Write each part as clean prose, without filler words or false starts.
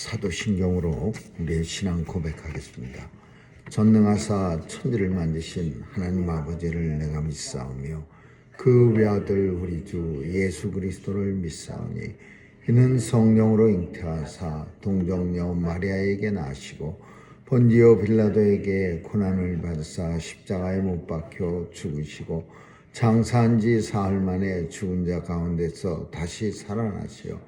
사도신경으로 우리의 신앙 고백하겠습니다. 전능하사 천지를 만드신 하나님 아버지를 내가 믿사오며 그 외아들 우리 주 예수 그리스도를 믿사오니 이는 성령으로 잉태하사 동정녀 마리아에게 나시고 본디오 빌라도에게 고난을 받으사 십자가에 못 박혀 죽으시고 장사한 지 사흘 만에 죽은 자 가운데서 다시 살아나시어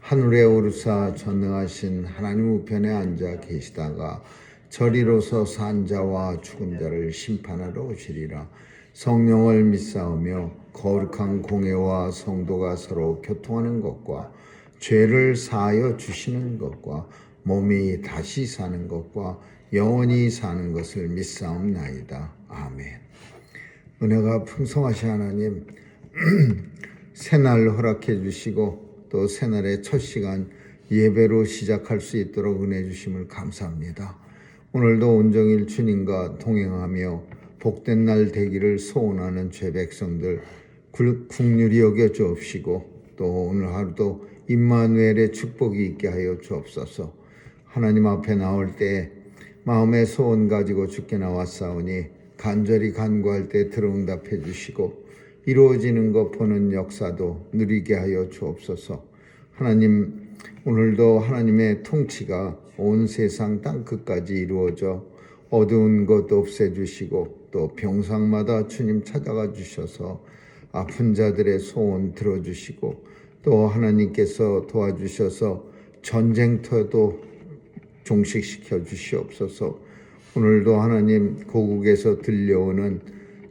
하늘에 오르사 전능하신 하나님 우편에 앉아 계시다가 저리로서 산 자와 죽은 자를 심판하러 오시리라. 성령을 믿사오며 거룩한 공회와 성도가 서로 교통하는 것과 죄를 사하여 주시는 것과 몸이 다시 사는 것과 영원히 사는 것을 믿사옵나이다. 아멘. 은혜가 풍성하신 하나님, 새날 허락해 주시고 또 새날의 첫 시간 예배로 시작할 수 있도록 은혜 주심을 감사합니다. 오늘도 온종일 주님과 동행하며 복된 날 되기를 소원하는 죄 백성들 국률이 여겨 주옵시고 또 오늘 하루도 임마누엘의 축복이 있게 하여 주옵소서. 하나님 앞에 나올 때 마음의 소원 가지고 주께 나왔사오니 간절히 간구할 때 들어응답해 주시고 이루어지는 것 보는 역사도 누리게 하여 주옵소서. 하나님, 오늘도 하나님의 통치가 온 세상 땅끝까지 이루어져 어두운 것 없애주시고 또 병상마다 주님 찾아가 주셔서 아픈 자들의 소원 들어주시고 또 하나님께서 도와주셔서 전쟁터도 종식시켜 주시옵소서. 오늘도 하나님 고국에서 들려오는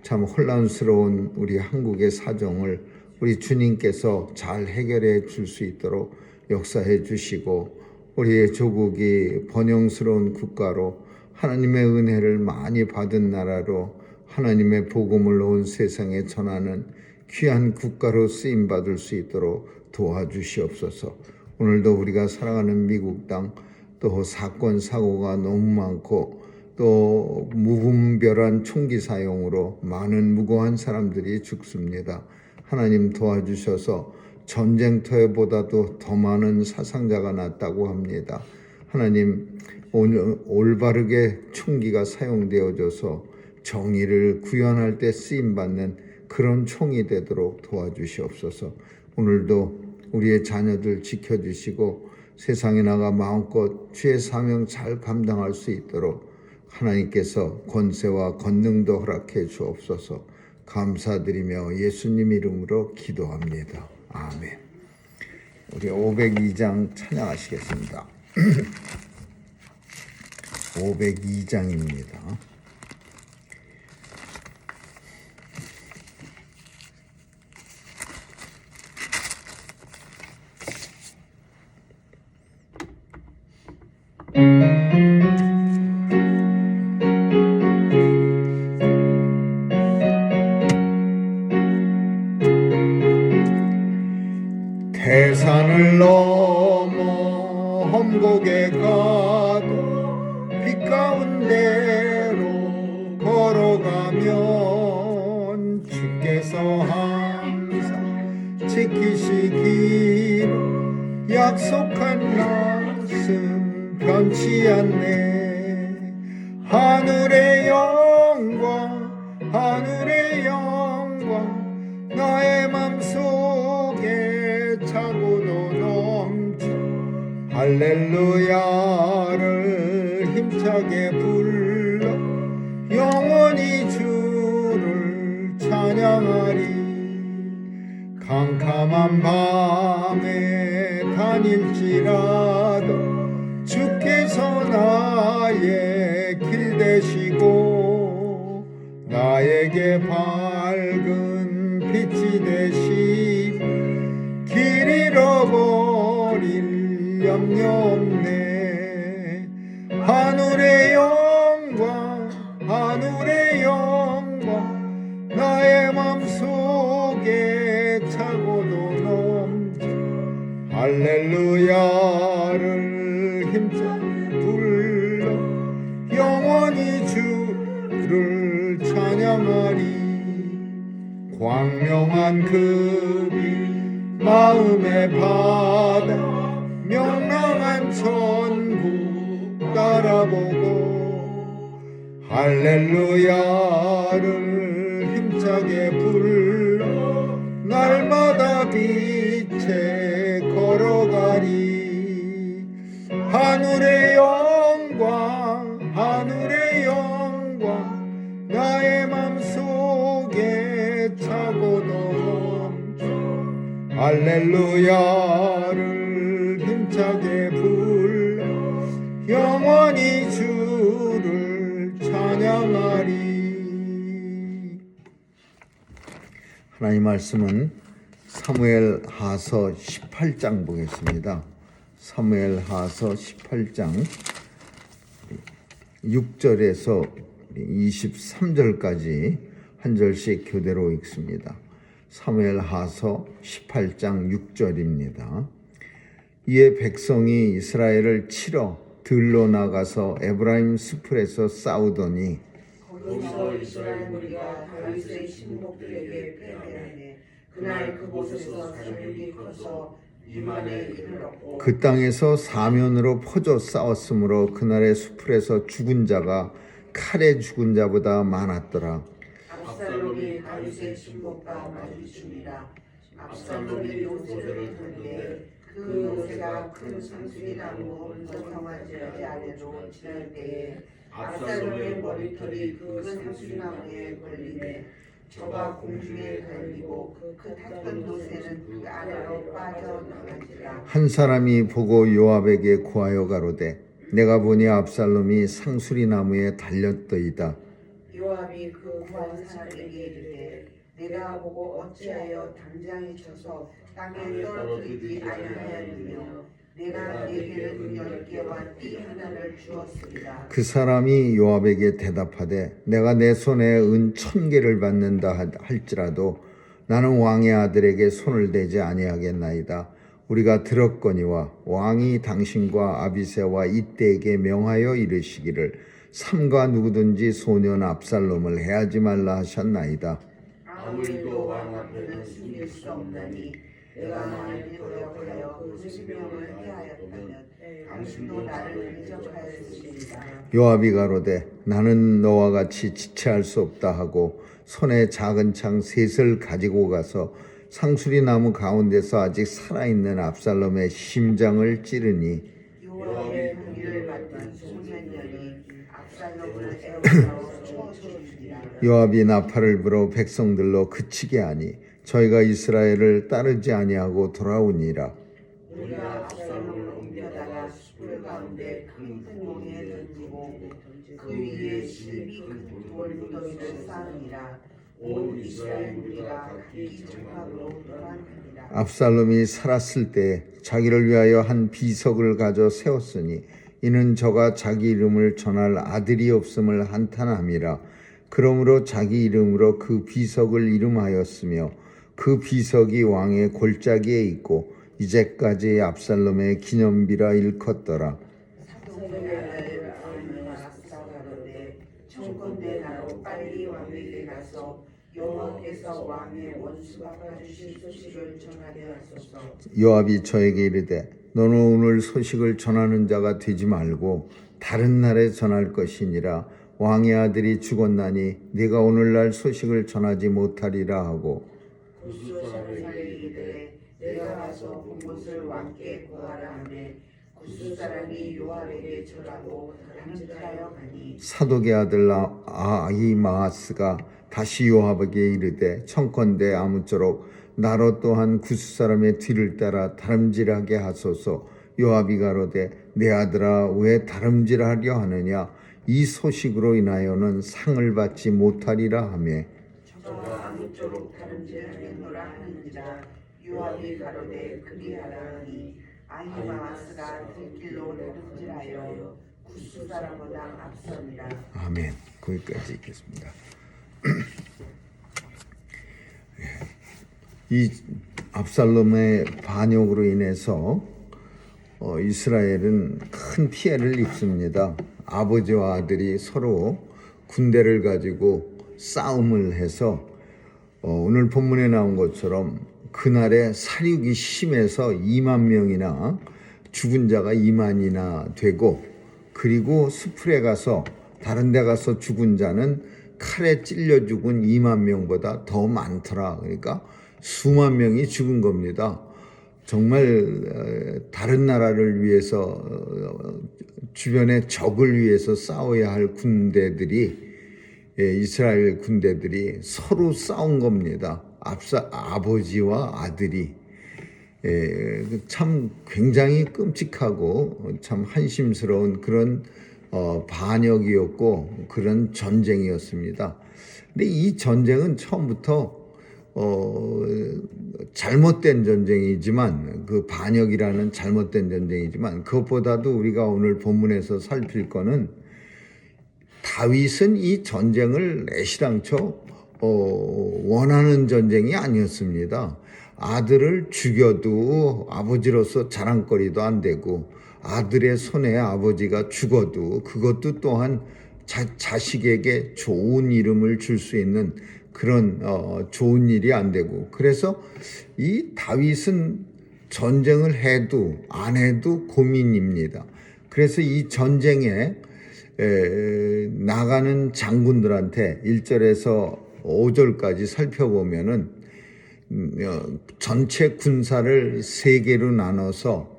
참 혼란스러운 우리 한국의 사정을 우리 주님께서 잘 해결해 줄 수 있도록 역사해 주시고 우리의 조국이 번영스러운 국가로 하나님의 은혜를 많이 받은 나라로 하나님의 복음을 온 세상에 전하는 귀한 국가로 쓰임받을 수 있도록 도와주시옵소서. 오늘도 우리가 살아가는 미국 땅 또 사건 사고가 너무 많고 또 무분별한 총기 사용으로 많은 무고한 사람들이 죽습니다. 하나님 도와주셔서 전쟁터보다도 더 많은 사상자가 났다고 합니다. 하나님, 오늘 올바르게 총기가 사용되어져서 정의를 구현할 때 쓰임받는 그런 총이 되도록 도와주시옵소서. 오늘도 우리의 자녀들 지켜주시고 세상에 나가 마음껏 주의 사명 잘 감당할 수 있도록 하나님께서 권세와 권능도 허락해 주옵소서. 감사드리며 예수님 이름으로 기도합니다. 아멘. 우리 502장 찬양하시겠습니다. 502장입니다. 태산을 넘어 험곡에 가도 빛 가운데로 걸어가면 주께서 항상 지키시기로 약속한 말씀 변치 않네. 하늘의 영광 하늘의 영광 나의 맘속에 차고도 넘쳐 할렐루야를 힘차게 불러 영원히 주를 찬양하리. 캄캄한 밤에 다닐지라도 주께서 나의 길 되시고 나에게 밝은 빛이 되시 길 잃어버릴 염려 없네. 하늘의 영광 하늘의 영광 나의 맘속에 차고도 넘쳐 할렐루야를 힘차게 불러 영원히 주를 찬양하리. 광명한 그 빛 마음의 바다 명랑한 천 바라보고 할렐루야를 힘차게 불러 날마다 빛에 걸어가리. 하늘의 영광 나의 맘속에 차고도 넘쳐 할렐루야를 힘차게 불러 영원히 주를 찬양하리. 하나님 말씀은 사무엘하서 18장 보겠습니다. 사무엘하서 18장 6절에서 23절까지 한 절씩 교대로 읽습니다. 사무엘하서 18장 6절입니다. 이에 백성이 이스라엘을 치러 들로 나가서 에브라임 숲에서 싸우더니 거기서 이스라엘 무리가 다윗의 신복들에게 패하였네. 그날 그곳에서 사륙이 커서 2만에 이르렀고 그 땅에서 사면으로 퍼져 싸웠으므로 그날의 숲에서 죽은 자가 칼에 죽은 자보다 많았더라. 압살롬이 다윗의 신복과 마주치니라. 압살롬이 요새를 들되 그 요새가 큰 상수리 나무 온전성한 지하지 아래로 지날 때에 압살롬의 머리털이 그 상수리 나무에 걸리매 저가 공중에 달리고 그 탔던 요새는 그 아래로 빠져나간지라. 한 사람이 보고 요압에게 고하여 가로되 내가 보니 압살롬이 상수리 나무에 달렸더이다. 요압이 그 구한 사람에게 이르되 내가 보고 어찌하여 당장에 쳐서 땅에 떨어뜨리지 아니하였느냐. 내가 네게는 10개와 띠 하나를 주었으리라. 그 사람이 요압에게 대답하되 내가 내 손에 은 1000개를 받는다 할지라도 나는 왕의 아들에게 손을 대지 아니하겠나이다. 우리가 들었거니와 왕이 당신과 아비새와 이때에게 명하여 이르시기를 삼가 누구든지 소년 압살롬을 해하지 말라 하셨나이다. 아무 일도 왕 앞에는 숨길 수 없나니 내가 만일 거역하여 그 수명을 해하였다면 당신도 나를 대적하였으리라. 요압이 가로되 나는 너와 같이 지체할 수 없다 하고 손에 작은 창 셋을 가지고 가서 상수리 나무 가운데서 아직 살아있는 압살롬의 심장을 찌르니 요압의 무기를 받는 소년들이 압살롬을 에워싸워 쳐주리라. 요압이 나팔을 불어 백성들로 그치게 하니 저희가 이스라엘을 따르지 아니하고 돌아오니라. 우리가 압살롬을 옮겨다가 숯불 가운데 큰 구멍에 던지고 그 위에 실이 큰 돌무더기를 쌓으니라. 온 이스라엘 무리가 각기 장막으로 도망하니라. 압살롬이 살았을 때 자기를 위하여 한 비석을 가져 세웠으니 이는 저가 자기 이름을 전할 아들이 없음을 한탄함이라. 그러므로 자기 이름으로 그 비석을 이름하였으며 그 비석이 왕의 골짜기에 있고 이제까지 압살롬의 기념비라 일컫더라. 사도들의 아는 아사가로되 청컨대 나로 빨리 왕에게 가서 여호와께서 왕의 원수 갚아주실 소식을 전하게 하소서. 요압이 저에게 이르되 너는 오늘 소식을 전하는 자가 되지 말고 다른 날에 전할 것이니라. 왕의 아들이 죽었나니 네가 오늘날 소식을 전하지 못하리라 하고 구수사람에게 이르되 내가 가서 본 것을 왕께 고하라 하매 구수사람이 요압에게 절하고 다름질하여 가니 사독의 아들 아히마아스가 다시 요압에게 이르되 청컨대 아무쪼록 나로 또한 구스 사람의 뒤를 따라 다름질하게 하소서. 요압이 가로되 내 아들아 왜 다름질하려 하느냐. 이 소식으로 인하여는 상을 받지 못하리라 하며 저가 아무쪼록 다름질하겠노라 하는지라. 요압이 가로되 그리하라 하니 아히마아스가 들길로 다름질하여 구스 사람보다 앞섭니다. 아멘. 거기까지 읽겠습니다. 이 압살롬의 반역으로 인해서 이스라엘은 큰 피해를 입습니다. 아버지와 아들이 서로 군대를 가지고 싸움을 해서 오늘 본문에 나온 것처럼 그날에 사륙이 심해서 2만 명이나 죽은 자가 2만이나 되고 그리고 수풀에 가서 다른 데 가서 죽은 자는 칼에 찔려 죽은 2만 명보다 더 많더라. 그러니까 수만 명이 죽은 겁니다. 정말 다른 나라를 위해서 주변의 적을 위해서 싸워야 할 군대들이 이스라엘 군대들이 서로 싸운 겁니다. 아버지와 아들이 참 굉장히 끔찍하고 참 한심스러운 그런 반역이었고 그런 전쟁이었습니다. 근데 이 전쟁은 처음부터 잘못된 전쟁이지만 그 반역이라는 잘못된 전쟁이지만 그것보다도 우리가 오늘 본문에서 살필 거는 다윗은 이 전쟁을 애시당초 원하는 전쟁이 아니었습니다. 아들을 죽여도 아버지로서 자랑거리도 안 되고 아들의 손에 아버지가 죽어도 그것도 또한 자식에게 좋은 이름을 줄 수 있는 그런 좋은 일이 안 되고 그래서 이 다윗은 전쟁을 해도 안 해도 고민입니다. 그래서 이 전쟁에 나가는 장군들한테 1절에서 5절까지 살펴보면은 전체 군사를 3개로 나눠서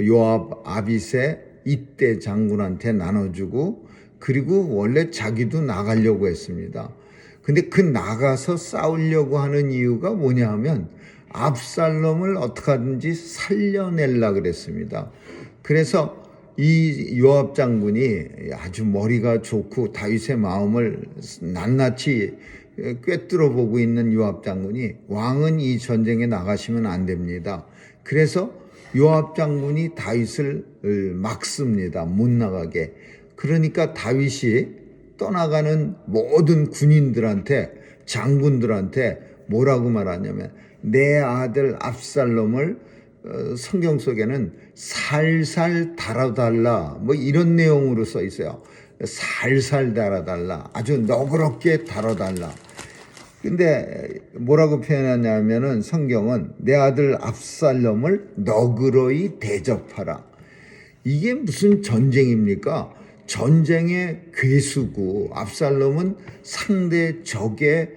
요압, 아비새, 이떼 장군한테 나눠주고 그리고 원래 자기도 나가려고 했습니다. 근데 그 나가서 싸우려고 하는 이유가 뭐냐 하면 압살롬을 어떻게 하든지 살려내려 그랬습니다. 그래서 이 요압 장군이 아주 머리가 좋고 다윗의 마음을 낱낱이 꿰뚫어 보고 있는 요압 장군이 왕은 이 전쟁에 나가시면 안 됩니다. 그래서 요압 장군이 다윗을 막습니다. 못 나가게. 그러니까 다윗이 떠나가는 모든 군인들한테 장군들한테 뭐라고 말하냐면 내 아들 압살롬을 성경 속에는 살살 달아달라 뭐 이런 내용으로 써 있어요. 살살 달아달라, 아주 너그럽게 다뤄달라. 근데 뭐라고 표현하냐면은 성경은 내 아들 압살롬을 너그러이 대접하라. 이게 무슨 전쟁입니까? 전쟁의 괴수고 압살롬은 상대 적의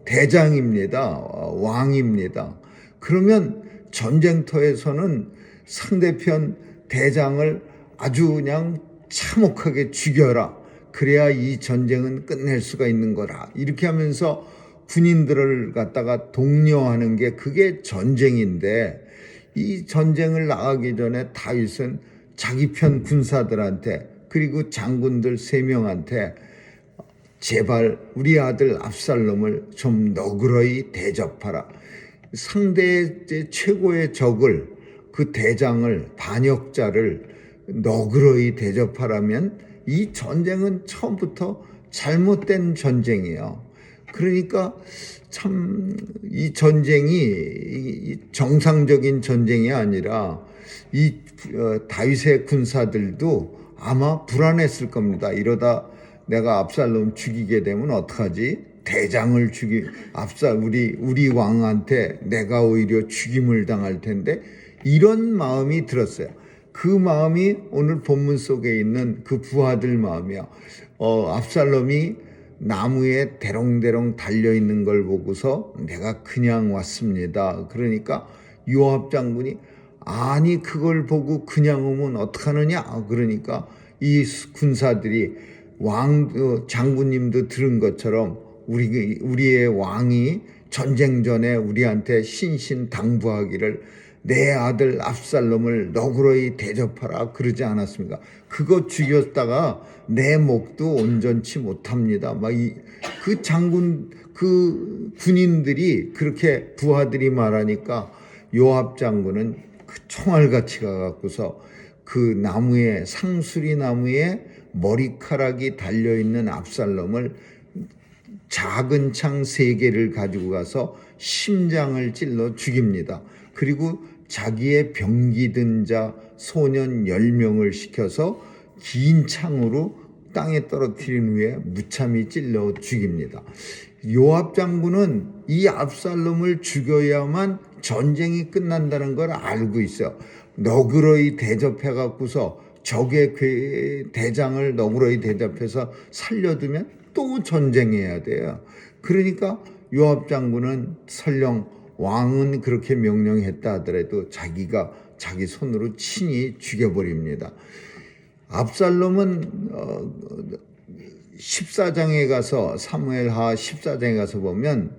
대장입니다. 왕입니다. 그러면 전쟁터에서는 상대편 대장을 아주 그냥 참혹하게 죽여라. 그래야 이 전쟁은 끝낼 수가 있는 거라. 이렇게 하면서 군인들을 갖다가 독려하는 게 그게 전쟁인데 이 전쟁을 나가기 전에 다윗은 자기 편 군사들한테 그리고 장군들 3명한테 제발 우리 아들 압살롬을 좀 너그러이 대접하라. 상대의 최고의 적을 그 대장을 반역자를 너그러이 대접하라면 이 전쟁은 처음부터 잘못된 전쟁이에요. 그러니까 참 이 전쟁이 정상적인 전쟁이 아니라 이 다윗의 군사들도 아마 불안했을 겁니다. 이러다 내가 압살롬 죽이게 되면 어떡하지? 대장을 우리 왕한테 내가 오히려 죽임을 당할 텐데 이런 마음이 들었어요. 그 마음이 오늘 본문 속에 있는 그 부하들 마음이야. 압살롬이 나무에 대롱대롱 달려있는 걸 보고서 내가 그냥 왔습니다. 그러니까 요압 장군이 아니 그걸 보고 그냥 오면 어떡하느냐. 그러니까 이 군사들이 장군님도 들은 것처럼 우리의 왕이 전쟁 전에 우리한테 신신당부하기를 내 아들 압살롬을 너그러이 대접하라 그러지 않았습니까? 그거 죽였다가 내 목도 온전치 못합니다. 그 장군, 그 군인들이 그렇게 부하들이 말하니까 요압 장군은 그 총알같이 가갖고서 그 나무에 상수리 나무에 머리카락이 달려있는 압살롬을 작은 창 3개를 가지고 가서 심장을 찔러 죽입니다. 그리고 자기의 병기든 자 소년 10명을 시켜서 긴 창으로 땅에 떨어뜨린 후에 무참히 찔러 죽입니다. 요압 장군은 이 압살롬을 죽여야만 전쟁이 끝난다는 걸 알고 있어요. 너그러이 대접해 갖고서 적의 대장을 너그러이 대접해서 살려두면 또 전쟁해야 돼요. 그러니까 요압 장군은 설령 왕은 그렇게 명령했다 하더라도 자기가 자기 손으로 친히 죽여버립니다. 압살롬은 14장에 가서 사무엘하 14장에 가서 보면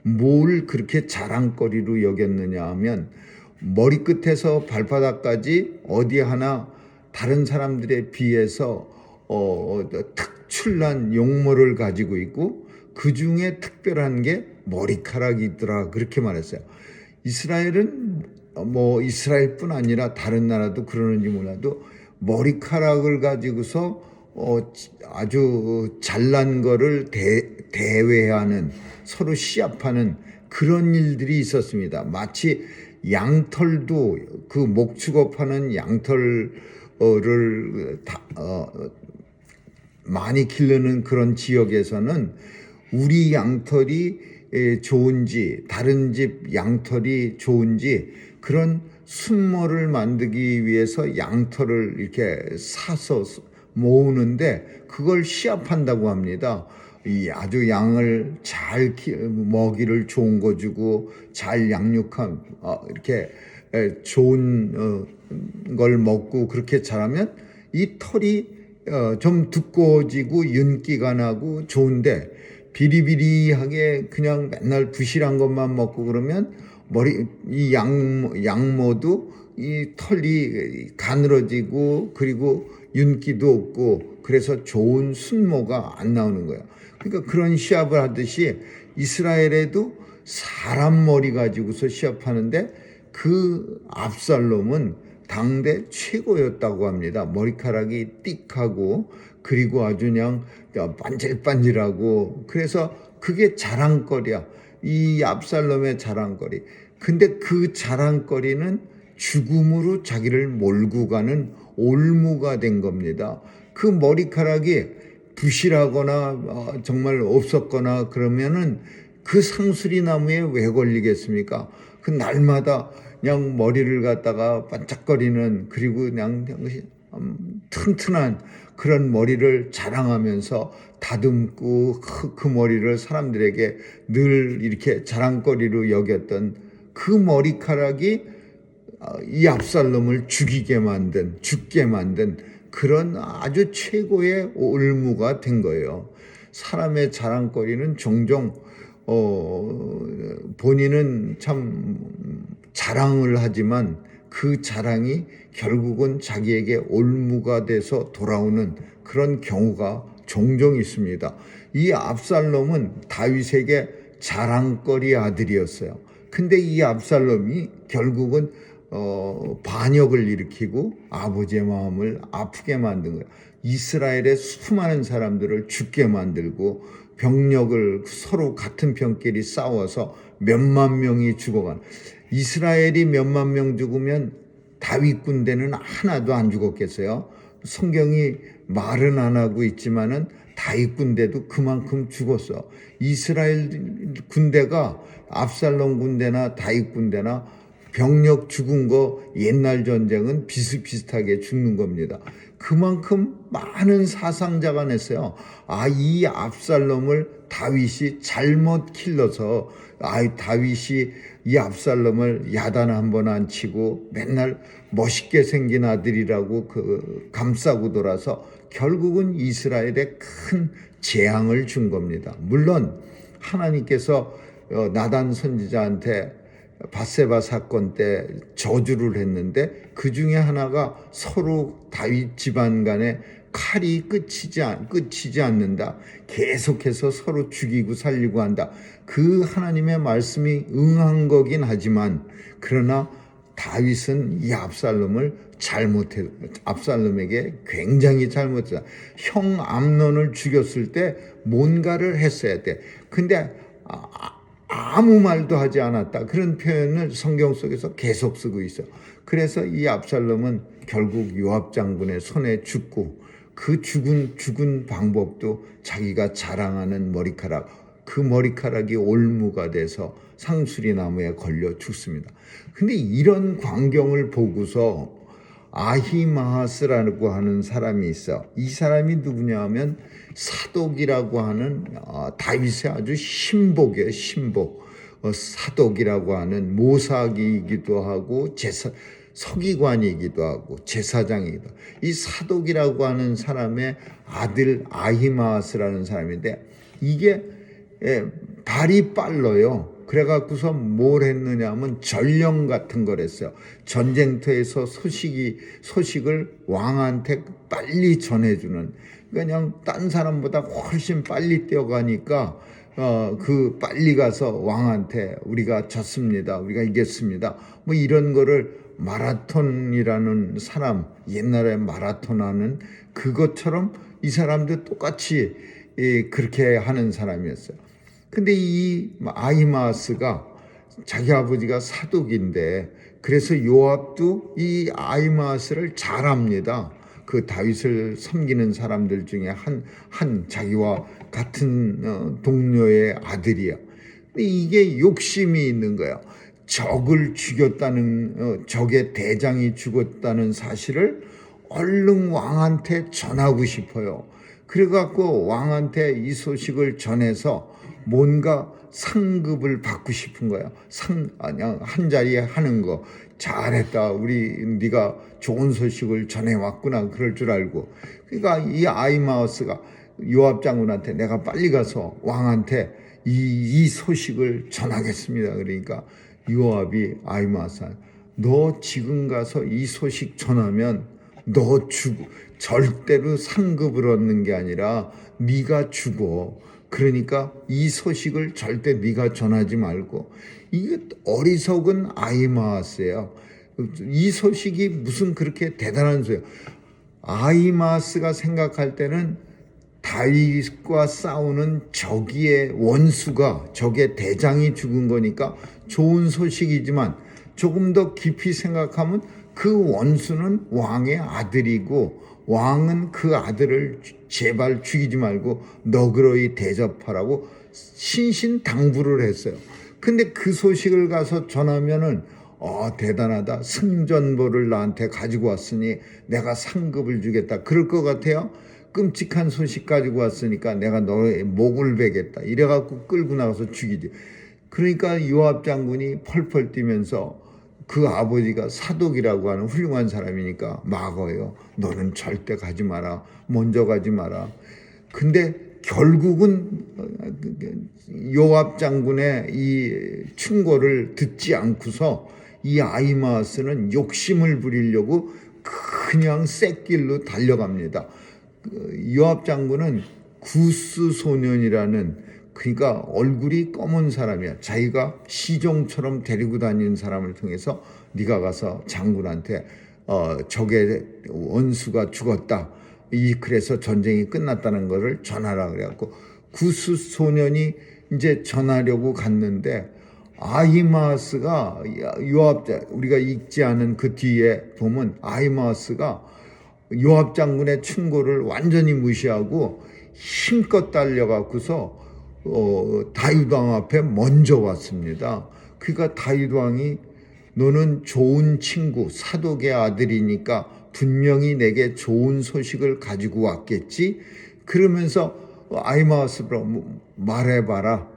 뭘 그렇게 자랑거리로 여겼느냐 하면 머리끝에서 발바닥까지 어디 하나 다른 사람들에 비해서 특출난 용모를 가지고 있고 그 중에 특별한 게 머리카락이 있더라 그렇게 말했어요. 이스라엘은 뭐 이스라엘뿐 아니라 다른 나라도 그러는지 몰라도 머리카락을 가지고서 아주 잘난 거를 대회하는 서로 시합하는 그런 일들이 있었습니다. 마치 양털도 그 목축업하는 양털을 많이 기르는 그런 지역에서는 우리 양털이 좋은지 다른 집 양털이 좋은지 그런 순모를 만들기 위해서 양털을 이렇게 사서 모으는데 그걸 시합한다고 합니다. 이 아주 양을 잘 먹이를 좋은 거 주고 잘 양육한 이렇게 좋은 걸 먹고 그렇게 자라면 이 털이 좀 두꺼워지고 윤기가 나고 좋은데 비리비리하게 그냥 맨날 부실한 것만 먹고 그러면 이 양모도 이 털이 가늘어지고 그리고 윤기도 없고 그래서 좋은 순모가 안 나오는 거야. 그러니까 그런 시합을 하듯이 이스라엘에도 사람 머리 가지고서 시합하는데 그 압살롬은 당대 최고였다고 합니다. 머리카락이 띡하고 그리고 아주 그냥 반질반질하고 그래서 그게 자랑거리야. 이 압살롬의 자랑거리. 근데 그 자랑거리는 죽음으로 자기를 몰고 가는 올무가 된 겁니다. 그 머리카락이 부실하거나 정말 없었거나 그러면은 그 상수리 나무에 왜 걸리겠습니까? 그 날마다 그냥 머리를 갖다가 반짝거리는 그리고 그냥 튼튼한 그런 머리를 자랑하면서 다듬고 그 머리를 사람들에게 늘 이렇게 자랑거리로 여겼던 그 머리카락이 이 압살롬을 죽게 만든 그런 아주 최고의 올무가 된 거예요. 사람의 자랑거리는 종종 본인은 참 자랑을 하지만 그 자랑이 결국은 자기에게 올무가 돼서 돌아오는 그런 경우가 종종 있습니다. 이 압살롬은 다윗에게 자랑거리 아들이었어요. 근데 이 압살롬이 결국은 반역을 일으키고 아버지의 마음을 아프게 만든 거예요. 이스라엘의 수많은 사람들을 죽게 만들고 병력을 서로 같은 편끼리 싸워서 몇만 명이 죽어간. 이스라엘이 몇만 명 죽으면 다윗 군대는 하나도 안 죽었겠어요? 성경이 말은 안 하고 있지만은 다윗 군대도 그만큼 죽었어. 이스라엘 군대가 압살롬 군대나 다윗 군대나 병력 죽은 거 옛날 전쟁은 비슷비슷하게 죽는 겁니다. 그만큼 많은 사상자가 냈어요. 이 압살롬을 다윗이 잘못 길러서 다윗이 이 압살롬을 야단 한 번 안 치고 맨날 멋있게 생긴 아들이라고 감싸고 돌아서 결국은 이스라엘에 큰 재앙을 준 겁니다. 물론 하나님께서 나단 선지자한테 밧세바 사건 때 저주를 했는데 그 중에 하나가 서로 다윗 집안 간에 칼이 끝이지 않는다. 계속해서 서로 죽이고 살리고 한다. 그 하나님의 말씀이 응한 거긴 하지만 그러나 다윗은 이 압살롬에게 굉장히 잘못했다. 형 암논을 죽였을 때 뭔가를 했어야 돼. 근데 아무 말도 하지 않았다. 그런 표현을 성경 속에서 계속 쓰고 있어. 그래서 이 압살롬은 결국 요압 장군의 손에 죽고 그 죽은 방법도 자기가 자랑하는 머리카락, 그 머리카락이 올무가 돼서 상수리 나무에 걸려 죽습니다. 근데 이런 광경을 보고서 아히마아스라고 하는 사람이 있어. 이 사람이 누구냐 하면 사독이라고 하는 다윗의 아주 신복이에요. 신복. 사독이라고 하는 모사기이기도 하고 서기관이기도 하고 제사장이기도 하고. 이 사독이라고 하는 사람의 아들 아히마아스라는 사람인데 이게 발이 빨라요. 그래갖고서 뭘 했느냐 하면 전령 같은 걸 했어요. 전쟁터에서 소식을 왕한테 빨리 전해주는. 그냥 딴 사람보다 훨씬 빨리 뛰어가니까 그 빨리 가서 왕한테 우리가 졌습니다. 우리가 이겼습니다. 뭐 이런 거를 마라톤이라는 사람, 옛날에 마라톤 하는 그것처럼 이 사람도 똑같이 그렇게 하는 사람이었어요. 근데 이 아히마아스가 자기 아버지가 사독인데 그래서 요압도 이 아히마아스를 잘 압니다. 그 다윗을 섬기는 사람들 중에 한 자기와 같은 동료의 아들이야. 근데 이게 욕심이 있는 거야. 적을 죽였다는 적의 대장이 죽었다는 사실을 얼른 왕한테 전하고 싶어요. 그래갖고 왕한테 이 소식을 전해서 뭔가 상급을 받고 싶은 거야. 한 자리에 하는 거 잘했다. 네가 좋은 소식을 전해왔구나. 그럴 줄 알고. 그러니까 이 아히마아스가 요압 장군한테 내가 빨리 가서 왕한테 이 소식을 전하겠습니다. 그러니까 요압이 아히마아스, 너 지금 가서 이 소식 전하면 너 절대로 상급을 얻는 게 아니라 네가 죽어. 그러니까 이 소식을 절대 네가 전하지 말고. 이게 어리석은 아히마아스예요. 이 소식이 무슨 그렇게 대단한 소리야. 아히마아스가 생각할 때는 다윗과 싸우는 적의 원수가, 적의 대장이 죽은 거니까 좋은 소식이지만 조금 더 깊이 생각하면 그 원수는 왕의 아들이고 왕은 그 아들을 제발 죽이지 말고 너그러이 대접하라고 신신당부를 했어요. 근데 그 소식을 가서 전하면은 대단하다. 승전보를 나한테 가지고 왔으니 내가 상급을 주겠다. 그럴 것 같아요. 끔찍한 소식 가지고 왔으니까 내가 너의 목을 베겠다. 이래갖고 끌고 나가서 죽이지. 그러니까 요압 장군이 펄펄 뛰면서 그 아버지가 사독이라고 하는 훌륭한 사람이니까 막어요. 너는 절대 가지 마라. 먼저 가지 마라. 근데 결국은 요압 장군의 이 충고를 듣지 않고서 이 아히마아스는 욕심을 부리려고 그냥 쇳길로 달려갑니다. 요압 장군은 구스 소년이라는, 그러니까 얼굴이 검은 사람이야. 자기가 시종처럼 데리고 다니는 사람을 통해서 네가 가서 장군한테 적의 원수가 죽었다. 그래서 전쟁이 끝났다는 것을 전하라 그래갖고 구스 소년이 이제 전하려고 갔는데 아히마아스가 우리가 읽지 않은 그 뒤에 보면 아히마아스가 요압 장군의 충고를 완전히 무시하고 힘껏 달려갖고서 다윗 왕 앞에 먼저 왔습니다. 그러니까 다윗 왕이 너는 좋은 친구 사독의 아들이니까 분명히 내게 좋은 소식을 가지고 왔겠지. 그러면서 아히마아스로 말해봐라.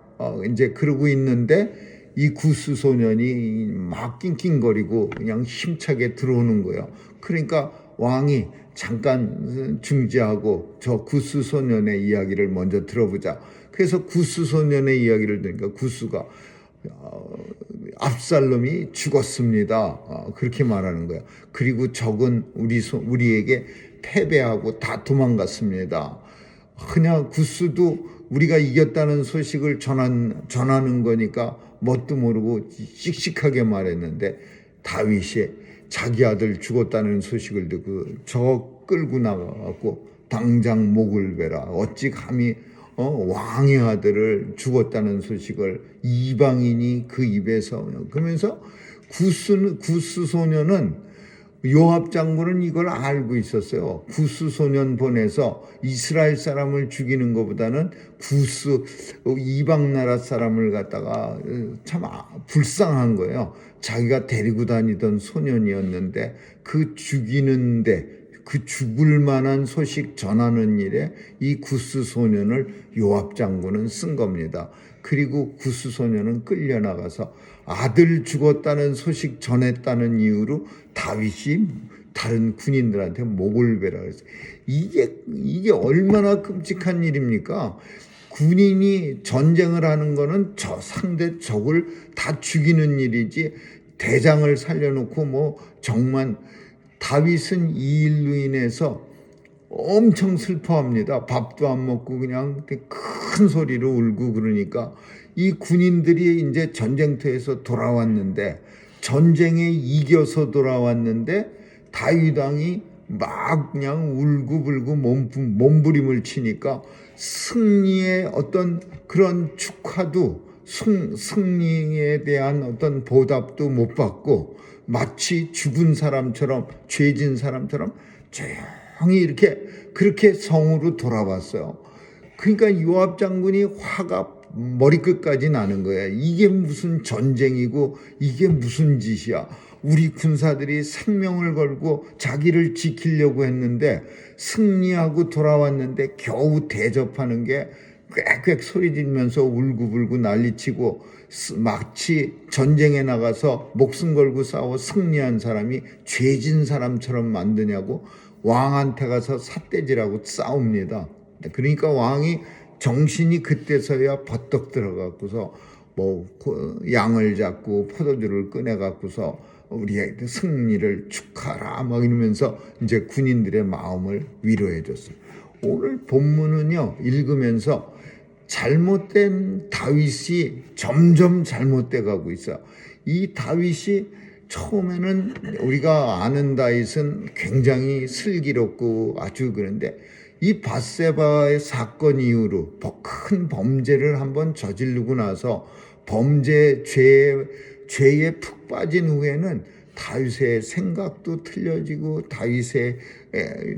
이제 그러고 있는데 이 구스 소년이 막 낑낑거리고 그냥 힘차게 들어오는 거예요. 그러니까 왕이 잠깐 중지하고 저 구스 소년의 이야기를 먼저 들어보자. 그래서 구스 소년의 이야기를 들으니까 구스가 압살롬이 죽었습니다. 그렇게 말하는 거예요. 그리고 적은 우리에게 패배하고 다 도망갔습니다. 그냥 구스도 우리가 이겼다는 소식을 전하는 거니까 뭣도 모르고 씩씩하게 말했는데 다윗이 자기 아들 죽었다는 소식을 듣고 저 끌고 나가고 당장 목을 베라. 어찌 감히 왕의 아들을 죽었다는 소식을 이방인이 그 입에서. 그러면서 구스 소년은 요압 장군은 이걸 알고 있었어요. 구스 소년 보내서 이스라엘 사람을 죽이는 것보다는 구스 이방 나라 사람을 갖다가 참 불쌍한 거예요. 자기가 데리고 다니던 소년이었는데 그 죽이는데 그 죽을 만한 소식 전하는 일에 이 구스 소년을 요압 장군은 쓴 겁니다. 그리고 구스 소년은 끌려나가서 아들 죽었다는 소식 전했다는 이유로 다윗이 다른 군인들한테 목을 베라 그랬어요. 이게 얼마나 끔찍한 일입니까? 군인이 전쟁을 하는 거는 저 상대 적을 다 죽이는 일이지, 대장을 살려놓고 뭐 정말. 다윗은 이 일로 인해서 엄청 슬퍼합니다. 밥도 안 먹고 그냥 큰 소리로 울고. 그러니까 이 군인들이 이제 전쟁터에서 돌아왔는데, 전쟁에 이겨서 돌아왔는데 다윗 왕이 막 그냥 울고불고 몸부림을 치니까 승리의 어떤 그런 축하도, 승리에 대한 어떤 보답도 못 받고 마치 죽은 사람처럼, 죄진 사람처럼 조용히 이렇게 그렇게 성으로 돌아왔어요. 그러니까 요압 장군이 화가 머리끝까지 나는 거야. 이게 무슨 전쟁이고 이게 무슨 짓이야. 우리 군사들이 생명을 걸고 자기를 지키려고 했는데, 승리하고 돌아왔는데 겨우 대접하는 게 꽥꽥 소리 지르면서 울고불고 난리치고, 마치 전쟁에 나가서 목숨 걸고 싸워 승리한 사람이 죄진 사람처럼 만드냐고 왕한테 가서 삿대질하고 싸웁니다. 그러니까 왕이 정신이 그때서야 버떡 들어가고서 뭐 양을 잡고 포도주를 꺼내갖고서 우리의 승리를 축하라 막 이러면서 이제 군인들의 마음을 위로해 줬어요. 오늘 본문은요, 읽으면서 잘못된 다윗이 점점 잘못돼 가고 있어요. 이 다윗이 처음에는, 우리가 아는 다윗은 굉장히 슬기롭고 아주 그런데, 이 밧세바의 사건 이후로 큰 범죄를 한번 저지르고 나서 죄에 푹 빠진 후에는 다윗의 생각도 틀려지고 다윗의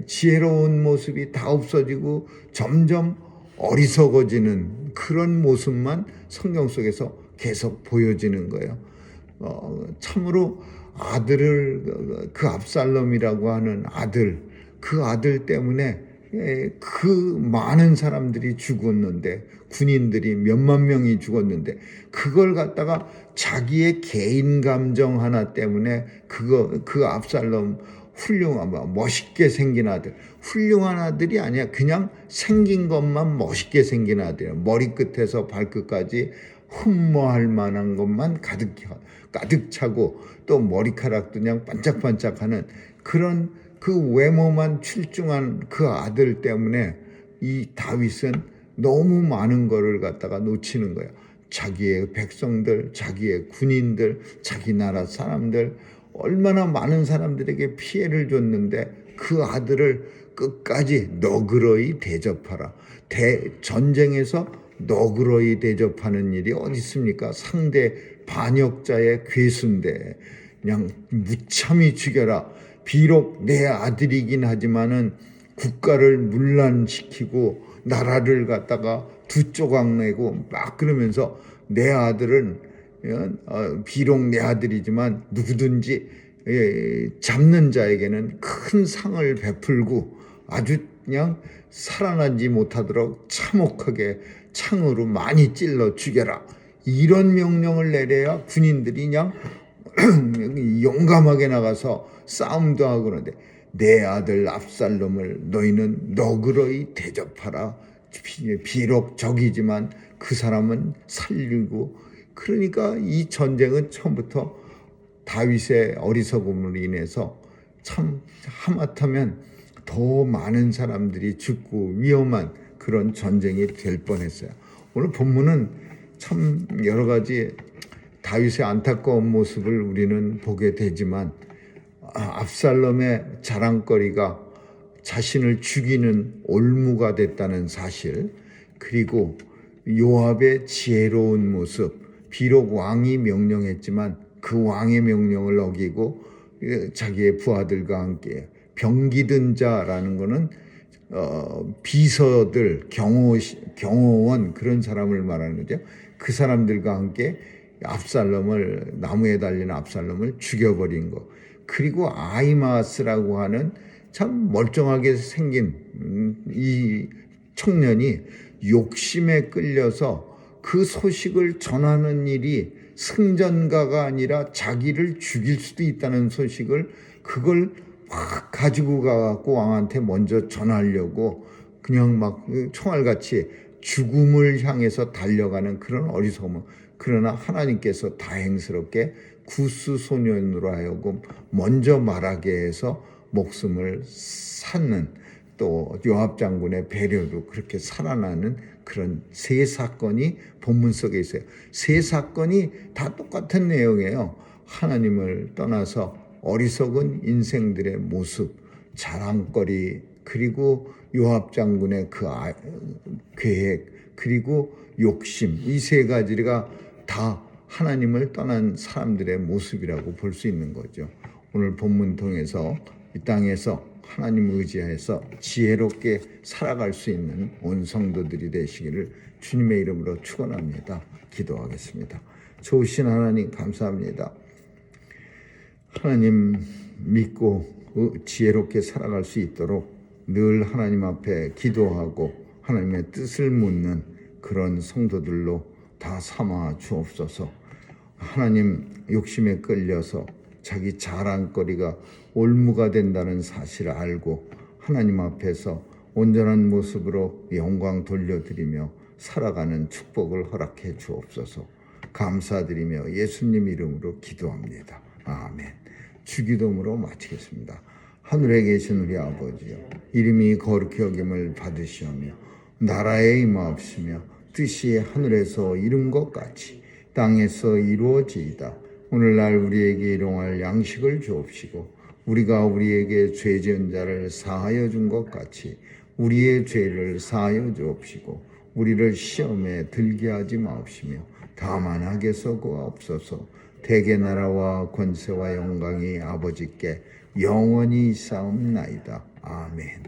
지혜로운 모습이 다 없어지고 점점 어리석어지는 그런 모습만 성경 속에서 계속 보여지는 거예요. 참으로 아들을, 그 압살롬이라고 하는 아들, 그 아들 때문에 그 많은 사람들이 죽었는데, 군인들이 몇만 명이 죽었는데, 그걸 갖다가 자기의 개인 감정 하나 때문에 그 압살롬, 훌륭한, 멋있게 생긴 아들, 훌륭한 아들이 아니야. 그냥 생긴 것만 멋있게 생긴 아들이야. 머리끝에서 발끝까지 흠모할 만한 것만 가득 차고, 또 머리카락도 그냥 반짝반짝하는 그런 그 외모만 출중한 그 아들 때문에 이 다윗은 너무 많은 거를 갖다가 놓치는 거야. 자기의 백성들, 자기의 군인들, 자기 나라 사람들, 얼마나 많은 사람들에게 피해를 줬는데 그 아들을 끝까지 너그러이 대접하라. 전쟁에서 너그러이 대접하는 일이 어디 있습니까? 상대 반역자의 괴수인데 그냥 무참히 죽여라. 비록 내 아들이긴 하지만은 국가를 문란시키고 나라를 갖다가 두 조각 내고 막 그러면서, 내 아들은 비록 내 아들이지만 누구든지 잡는 자에게는 큰 상을 베풀고 아주 그냥 살아나지 못하도록 참혹하게 창으로 많이 찔러 죽여라. 이런 명령을 내려야 군인들이 그냥 용감하게 나가서 싸움도 하고. 그러는데 내 아들 압살롬을 너희는 너그러이 대접하라. 비록 적이지만 그 사람은 살리고. 그러니까 이 전쟁은 처음부터 다윗의 어리석음으로 인해서 참 하마터면 더 많은 사람들이 죽고 위험한 그런 전쟁이 될 뻔했어요. 오늘 본문은 참 여러 가지 다윗의 안타까운 모습을 우리는 보게 되지만, 압살롬의 자랑거리가 자신을 죽이는 올무가 됐다는 사실, 그리고 요압의 지혜로운 모습, 비록 왕이 명령했지만 그 왕의 명령을 어기고 자기의 부하들과 함께, 병기든 자라는 것은 비서들, 경호원, 그런 사람을 말하는 거죠. 그 사람들과 함께 압살롬을 나무에 달린 압살롬을 죽여버린 거. 그리고 아히마스라고 하는 참 멀쩡하게 생긴 이 청년이 욕심에 끌려서 그 소식을 전하는 일이 승전가가 아니라 자기를 죽일 수도 있다는 소식을 그걸 막 가지고 가갖고 왕한테 먼저 전하려고 그냥 막 총알같이 죽음을 향해서 달려가는 그런 어리석음. 그러나 하나님께서 다행스럽게 구스 소년으로 하여금 먼저 말하게 해서 목숨을 샀는, 또 요압 장군의 배려로 그렇게 살아나는 그런 세 사건이 본문 속에 있어요. 세 사건이 다 똑같은 내용이에요. 하나님을 떠나서 어리석은 인생들의 모습, 자랑거리, 그리고 요압 장군의 그 계획, 그리고 욕심, 이 세 가지가 다 하나님을 떠난 사람들의 모습이라고 볼 수 있는 거죠. 오늘 본문 통해서 이 땅에서 하나님 의지해서 지혜롭게 살아갈 수 있는 온 성도들이 되시기를 주님의 이름으로 축원합니다. 기도하겠습니다. 좋으신 하나님 감사합니다. 하나님 믿고 지혜롭게 살아갈 수 있도록 늘 하나님 앞에 기도하고 하나님의 뜻을 묻는 그런 성도들로 다 삼아 주옵소서. 하나님 욕심에 끌려서 자기 자랑거리가 올무가 된다는 사실을 알고 하나님 앞에서 온전한 모습으로 영광 돌려드리며 살아가는 축복을 허락해 주옵소서. 감사드리며 예수님 이름으로 기도합니다. 아멘. 주기도문으로 마치겠습니다. 하늘에 계신 우리 아버지여, 이름이 거룩히 여김을 받으시오며 나라에 임하옵시며 뜻이 하늘에서 이룬 것 같이 땅에서 이루어지이다. 오늘날 우리에게 일용할 양식을 주옵시고 우리가 우리에게 죄 지은 자를 사하여 준 것 같이 우리의 죄를 사하여 주옵시고 우리를 시험에 들게 하지 마옵시며 다만 악에서 구하옵소서. 대개 나라와 권세와 영광이 아버지께 영원히 있사옵나이다. 아멘.